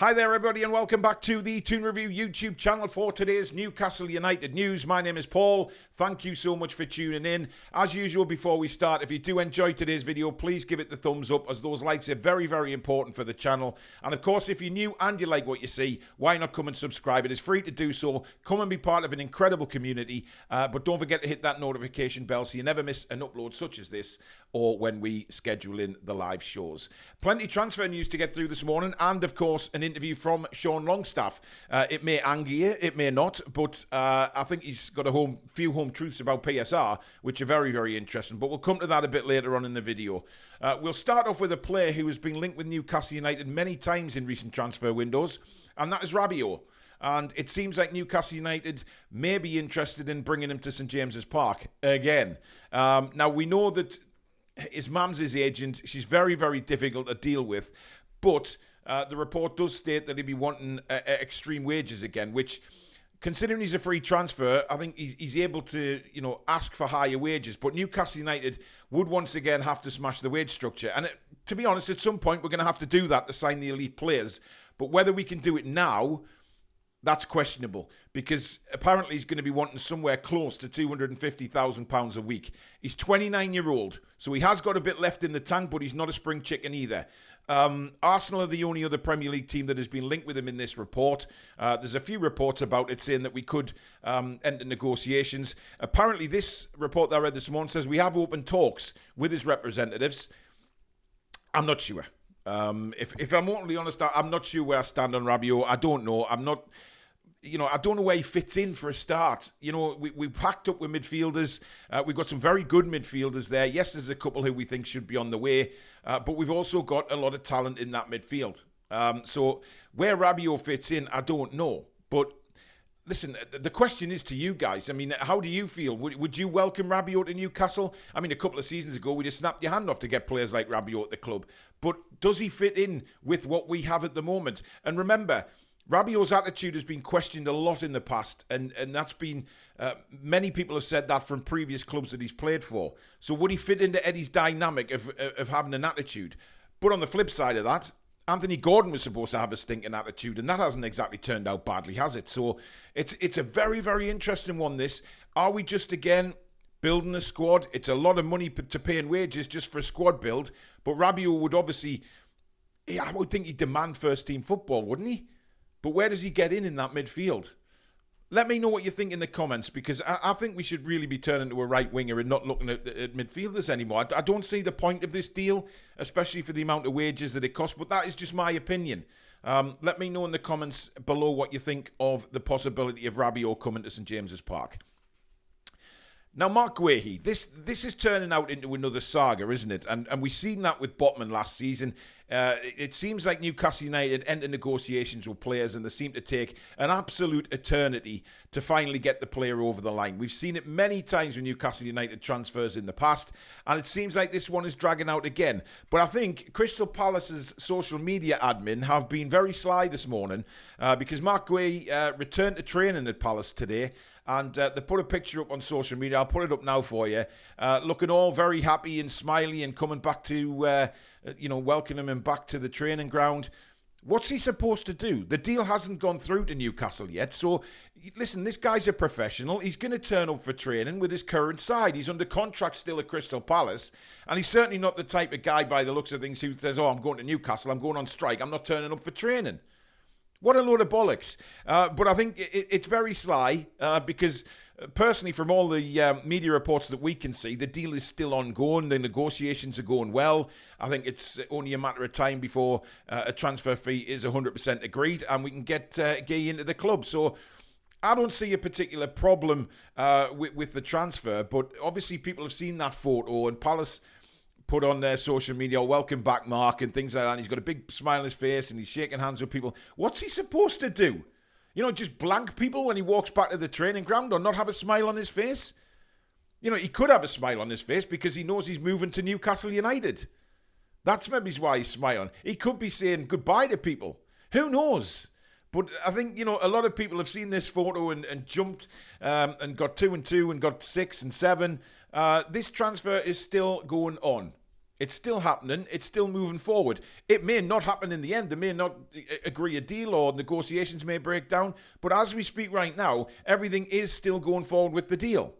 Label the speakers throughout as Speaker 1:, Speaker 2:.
Speaker 1: Hi there everybody and welcome back to the Toon Review YouTube channel for today's Newcastle United news. My name is Paul. Thank you so much for tuning in. As usual, before we start, if you do enjoy today's video, please give it the thumbs up, as those likes are very, very important for the channel. And of course, if you're new and you like what you see, why not come and subscribe? It is free to do so. Come and be part of an incredible community. But don't forget to hit that notification bell so you never miss an upload such as this or when we schedule in the live shows. Plenty of transfer news to get through this morning, and of course an interview from Sean Longstaff. It may anger you, it may not, but I think he's got a few home truths about PSR, which are very, very interesting. But we'll come to that a bit later on in the video. We'll start off with a player who has been linked with Newcastle United many times in recent transfer windows, and that is Rabiot. And it seems like Newcastle United may be interested in bringing him to St James's Park again. Now, we know that his mum's his agent. She's very, very difficult to deal with. But the report does state that he'd be wanting extreme wages again, which, considering he's a free transfer, I think he's able to, ask for higher wages. But Newcastle United would once again have to smash the wage structure. And to be honest, at some point, we're going to have to do that to sign the elite players. But whether we can do it now, that's questionable, because apparently he's going to be wanting somewhere close to £250,000 a week. He's 29-year-old, so he has got a bit left in the tank, but he's not a spring chicken either. Arsenal are the only other Premier League team that has been linked with him in this report. There's a few reports about it saying that we could enter negotiations. Apparently, this report that I read this morning says we have open talks with his representatives. I'm not sure. If I'm totally honest, I'm not sure where I stand on Rabiot. I don't know. I don't know where he fits in for a start. We packed up with midfielders. We've got some very good midfielders there. Yes, there's a couple who we think should be on the way. But we've also got a lot of talent in that midfield. So where Rabiot fits in, I don't know. But listen, the question is to you guys. I mean, how do you feel? Would you welcome Rabiot to Newcastle? I mean, a couple of seasons ago, we just snapped your hand off to get players like Rabiot at the club. But does he fit in with what we have at the moment? And remember, Rabiot's attitude has been questioned a lot in the past, and that's been, many people have said that from previous clubs that he's played for. So would he fit into Eddie's dynamic of having an attitude? But on the flip side of that, Anthony Gordon was supposed to have a stinking attitude, and that hasn't exactly turned out badly, has it? So it's a very, very interesting one, this. Are we just, again, building a squad? It's a lot of money to pay in wages just for a squad build, but Rabiot would obviously, I would think he'd demand first-team football, wouldn't he? But where does he get in that midfield? Let me know what you think in the comments, because I think we should really be turning to a right winger and not looking at midfielders anymore. I don't see the point of this deal, especially for the amount of wages that it costs, but that is just my opinion. Let me know in the comments below what you think of the possibility of Rabiot coming to St James's Park. Now, Marc Guehi, this is turning out into another saga, isn't it? And we've seen that with Botman last season. It seems like Newcastle United enter negotiations with players, and they seem to take an absolute eternity to finally get the player over the line. We've seen it many times with Newcastle United transfers in the past, and it seems like this one is dragging out again. But I think Crystal Palace's social media admin have been very sly this morning, because Marc Guehi returned to training at Palace today, and they put a picture up on social media. I'll put it up now for you. Looking all very happy and smiley and coming back to, welcoming him back to the training ground. What's he supposed to do? The deal hasn't gone through to Newcastle yet. So, listen, this guy's a professional. He's going to turn up for training with his current side. He's under contract still at Crystal Palace. And he's certainly not the type of guy, by the looks of things, who says, I'm going to Newcastle, I'm going on strike, I'm not turning up for training. What a load of bollocks. But I think it's very sly because, personally, from all the media reports that we can see, the deal is still ongoing. The negotiations are going well. I think it's only a matter of time before a transfer fee is 100% agreed and we can get Guehi into the club. So I don't see a particular problem with the transfer, but obviously people have seen that photo, and Palace put on their social media, welcome back, Mark, and things like that. And he's got a big smile on his face and he's shaking hands with people. What's he supposed to do? Just blank people when he walks back to the training ground, or not have a smile on his face? He could have a smile on his face because he knows he's moving to Newcastle United. That's maybe why he's smiling. He could be saying goodbye to people. Who knows? But I think, a lot of people have seen this photo and jumped and got 2 and 2 and got 6 and 7. This transfer is still going on. It's still happening. It's still moving forward. It may not happen in the end. They may not agree a deal or negotiations may break down. But as we speak right now, everything is still going forward with the deal.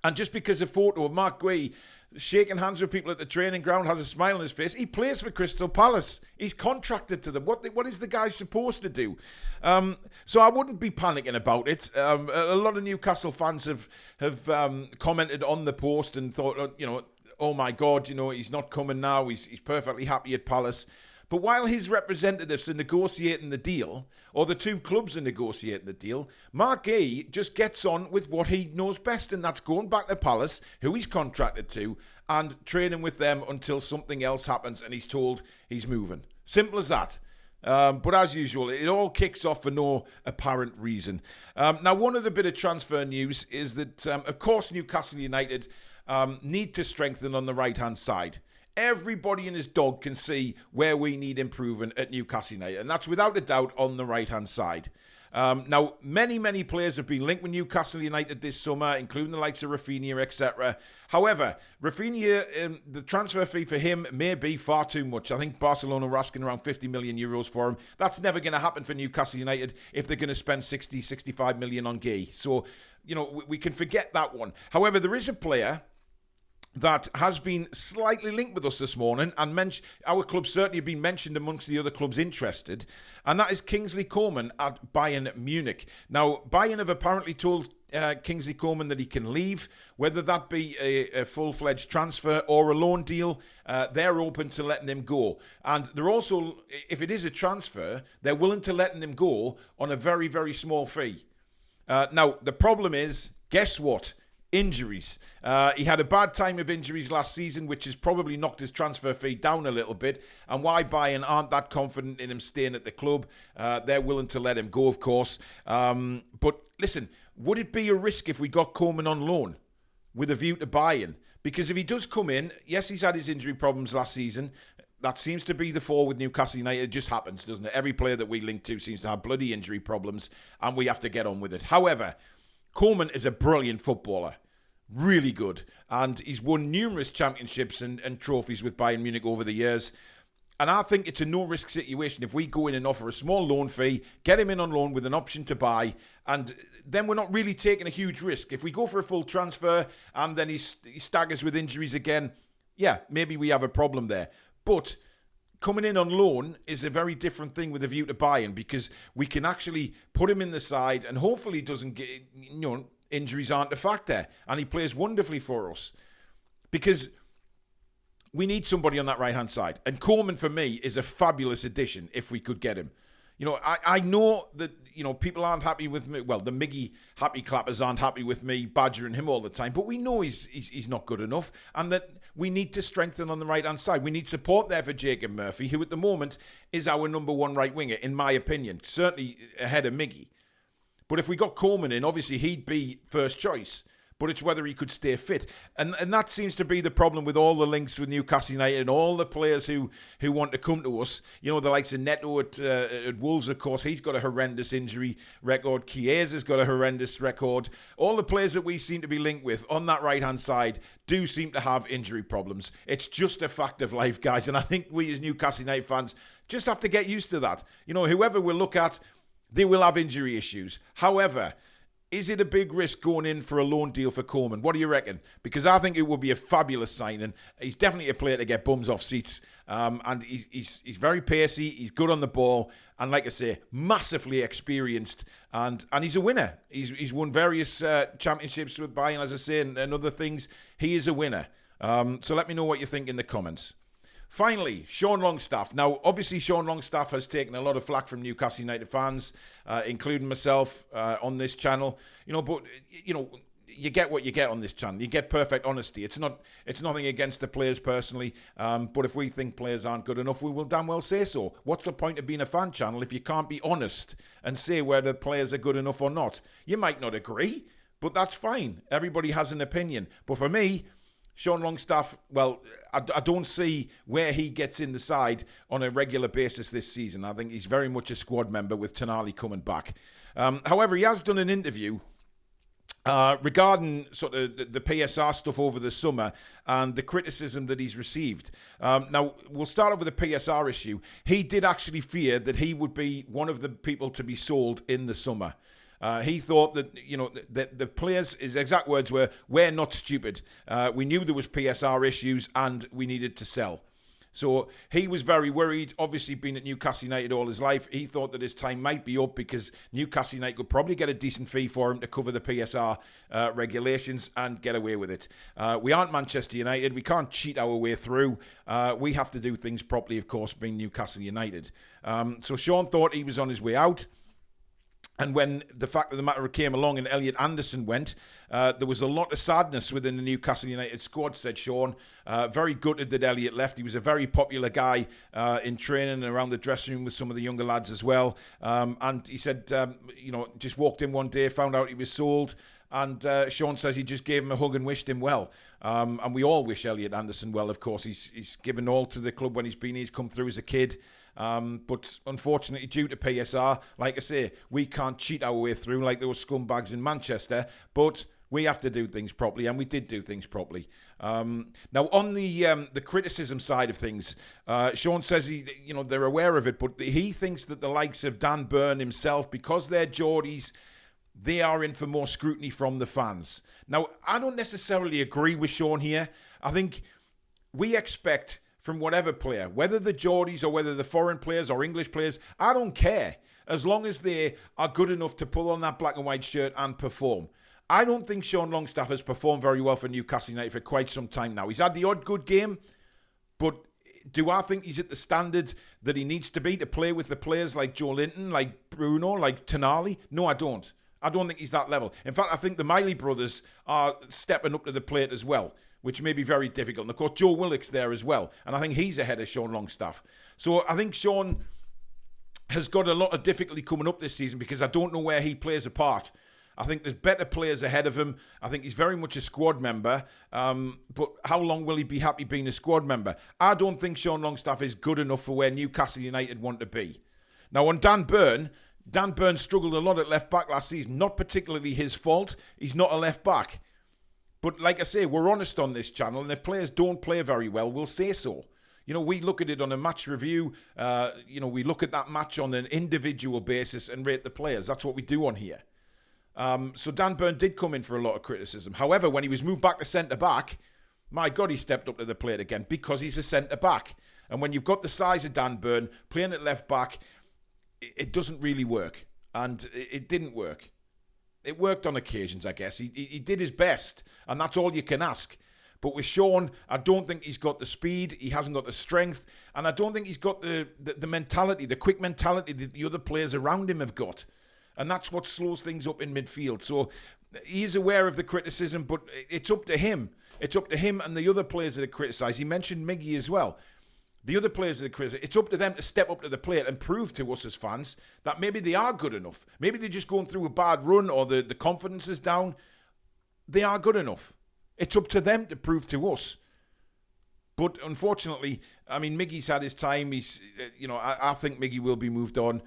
Speaker 1: And just because a photo of Marc Guehi shaking hands with people at the training ground has a smile on his face, he plays for Crystal Palace. He's contracted to them. What is the guy supposed to do? So I wouldn't be panicking about it. A lot of Newcastle fans have commented on the post and thought, oh my God, he's not coming now. He's perfectly happy at Palace. But while his representatives are negotiating the deal, or the two clubs are negotiating the deal, Marc Guehi just gets on with what he knows best, and that's going back to Palace, who he's contracted to, and training with them until something else happens and he's told he's moving. Simple as that. But as usual, it all kicks off for no apparent reason. Now, one other bit of transfer news is that, of course, Newcastle United need to strengthen on the right-hand side. Everybody and his dog can see where we need improving at Newcastle United, and that's without a doubt on the right-hand side. Now, many players have been linked with Newcastle United this summer, including the likes of Rafinha, etc. However, Rafinha, the transfer fee for him may be far too much. I think Barcelona are asking around 50 million euros for him. That's never going to happen for Newcastle United if they're going to spend 65 million on Guehi. So, we can forget that one. However, there is a player that has been slightly linked with us this morning, and our club certainly have been mentioned amongst the other clubs interested, and that is Kingsley Coman at Bayern Munich. Now, Bayern have apparently told Kingsley Coman that he can leave, whether that be a full-fledged transfer or a loan deal. They're open to letting him go, and they're also, if it is a transfer, they're willing to letting him go on a very, very small fee. Now, the problem is, guess what? Injuries. He had a bad time of injuries last season, which has probably knocked his transfer fee down a little bit, and why Bayern aren't that confident in him staying at the club. They're willing to let him go, of course. But listen, would it be a risk if we got Coman on loan with a view to Bayern? Because if he does come in, yes, he's had his injury problems last season. That seems to be the fall with Newcastle United. It just happens, doesn't it? Every player that we link to seems to have bloody injury problems, and we have to get on with it. However, Coman is a brilliant footballer, really good, and he's won numerous championships and trophies with Bayern Munich over the years. And I think it's a no-risk situation if we go in and offer a small loan fee, get him in on loan with an option to buy, and then we're not really taking a huge risk. If we go for a full transfer and then he staggers with injuries again, yeah, maybe we have a problem there. But coming in on loan is a very different thing with a view to Bayern, because we can actually put him in the side and hopefully he doesn't get, injuries aren't a factor, and he plays wonderfully for us, because we need somebody on that right-hand side. And Coman, for me, is a fabulous addition if we could get him. I know that, people aren't happy with me. Well, the Miggy happy clappers aren't happy with me badgering him all the time, but we know he's not good enough, and that we need to strengthen on the right-hand side. We need support there for Jacob Murphy, who at the moment is our number one right winger, in my opinion, certainly ahead of Miggy. But if we got Coman in, obviously he'd be first choice. But it's whether he could stay fit. And that seems to be the problem with all the links with Newcastle United and all the players who want to come to us. The likes of Neto at Wolves, of course, he's got a horrendous injury record. Chiesa's got a horrendous record. All the players that we seem to be linked with on that right-hand side do seem to have injury problems. It's just a fact of life, guys. And I think we as Newcastle United fans just have to get used to that. Whoever we look at, they will have injury issues. However, is it a big risk going in for a loan deal for Coman? What do you reckon? Because I think it would be a fabulous signing. He's definitely a player to get bums off seats. And he's very pacey. He's good on the ball. And like I say, massively experienced. And he's a winner. He's won various championships with Bayern, as I say, and other things. He is a winner. So let me know what you think in the comments. Finally, Sean Longstaff. Now, obviously, Sean Longstaff has taken a lot of flack from Newcastle United fans, including myself on this channel. But you get what you get on this channel. You get perfect honesty. It's nothing against the players personally. But if we think players aren't good enough, we will damn well say so. What's the point of being a fan channel if you can't be honest and say whether players are good enough or not? You might not agree, but that's fine. Everybody has an opinion. But for me, Sean Longstaff, well, I don't see where he gets in the side on a regular basis this season. I think he's very much a squad member with Tonali coming back. However, he has done an interview Regarding sort of the PSR stuff over the summer and the criticism that he's received. Now, we'll start off with the PSR issue. He did actually fear that he would be one of the people to be sold in the summer. He thought that, that the players, his exact words were, "We're not stupid. We knew there was PSR issues and we needed to sell." So he was very worried. Obviously, been at Newcastle United all his life, he thought that his time might be up because Newcastle United could probably get a decent fee for him to cover the PSR regulations and get away with it. We aren't Manchester United. We can't cheat our way through. We have to do things properly, of course, being Newcastle United. So Sean thought he was on his way out. And when the fact of the matter came along and Elliot Anderson went, there was a lot of sadness within the Newcastle United squad, said Sean. Very gutted that Elliot left. He was a very popular guy in training and around the dressing room with some of the younger lads as well. And he said, just walked in one day, found out he was sold. And Sean says he just gave him a hug and wished him well. And we all wish Elliot Anderson well, of course. He's given all to the club when he's been. He's come through as a kid. But unfortunately, due to PSR, like I say, we can't cheat our way through like those scumbags in Manchester. But we have to do things properly, and we did do things properly. Now, on the criticism side of things, Sean says they're aware of it, but he thinks that the likes of Dan Burn himself, because they're Geordies, they are in for more scrutiny from the fans. Now, I don't necessarily agree with Sean here. I think we expect from whatever player, whether the Geordies or whether the foreign players or English players, I don't care, as long as they are good enough to pull on that black and white shirt and perform. I don't think Sean Longstaff has performed very well for Newcastle United for quite some time now. He's had the odd good game, but do I think he's at the standard that he needs to be to play with the players like Joe Linton, like Bruno, like Tonali? No, I don't. I don't think he's that level. In fact, I think the Miley brothers are stepping up to the plate as well, which may be very difficult. And of course, Joe Willock's there as well. And I think he's ahead of Sean Longstaff. So I think Sean has got a lot of difficulty coming up this season because I don't know where he plays a part. I think there's better players ahead of him. I think he's very much a squad member. But how long will he be happy being a squad member? I don't think Sean Longstaff is good enough for where Newcastle United want to be. Now, on Dan Burn struggled a lot at left back last season. Not particularly his fault. He's not a left back. But like I say, we're honest on this channel, and if players don't play very well, we'll say so. We look at it on a match review. We look at that match on an individual basis and rate the players. That's what we do on here. So Dan Burn did come in for a lot of criticism. However, when he was moved back to centre-back, my God, he stepped up to the plate again because he's a centre-back. And when you've got the size of Dan Burn, playing at left-back, it doesn't really work. And it didn't work. It worked on occasions, I guess. He did his best, and that's all you can ask. But with Sean, I don't think he's got the speed, he hasn't got the strength, and I don't think he's got the mentality, the quick mentality that the other players around him have got. And that's what slows things up in midfield. So he's aware of the criticism, but it's up to him. It's up to him and the other players that are criticised. He mentioned Miggy as well. The other players that are criticised, it's up to them to step up to the plate and prove to us as fans that maybe they are good enough. Maybe they're just going through a bad run or the confidence is down. They are good enough. It's up to them to prove to us. But unfortunately, Miggy's had his time. I think Miggy will be moved on.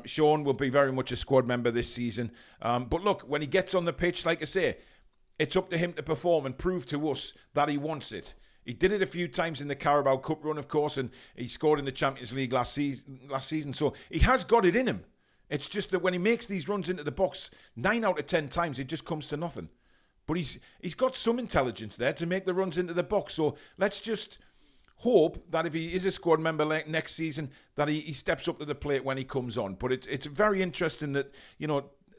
Speaker 1: Sean will be very much a squad member this season. But look, when he gets on the pitch, like I say, it's up to him to perform and prove to us that he wants it. He did it a few times in the Carabao Cup run, of course, and he scored in the Champions League last season. So he has got it in him. It's just that when he makes these runs into the box, 9 out of 10 times, it just comes to nothing. But he's got some intelligence there to make the runs into the box. So let's just hope that if he is a squad member next season, that he steps up to the plate when he comes on. But it's very interesting that,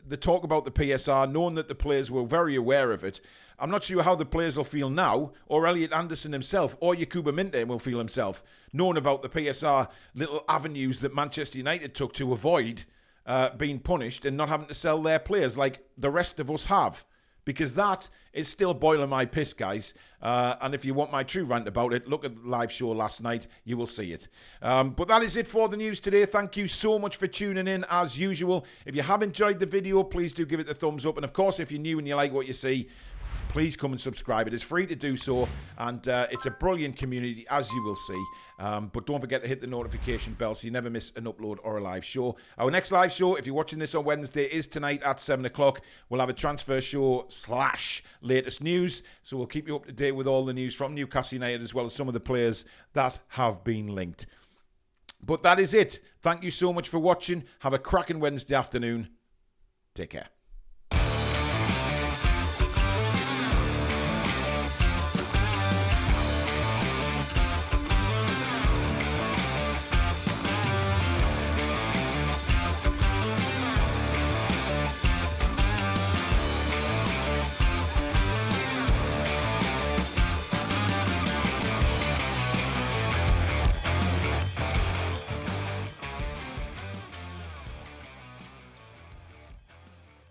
Speaker 1: the talk about the PSR, knowing that the players were very aware of it. I'm not sure how the players will feel now, or Elliot Anderson himself, or Yakuba Minte will feel himself, knowing about the PSR little avenues that Manchester United took to avoid being punished and not having to sell their players like the rest of us have. Because that is still boiling my piss, guys. And if you want my true rant about it, look at the live show last night. You will see it. But that is it for the news today. Thank you so much for tuning in, as usual. If you have enjoyed the video, please do give it the thumbs up. And, of course, if you're new and you like what you see, please come and subscribe. It is free to do so, and it's a brilliant community, as you will see. But don't forget to hit the notification bell so you never miss an upload or a live show. Our next live show, if you're watching this on Wednesday, is tonight at 7 o'clock. We'll have a transfer show / latest news, so we'll keep you up to date with all the news from Newcastle United, as well as some of the players that have been linked. But that is it. Thank you so much for watching. Have a cracking Wednesday afternoon. Take care.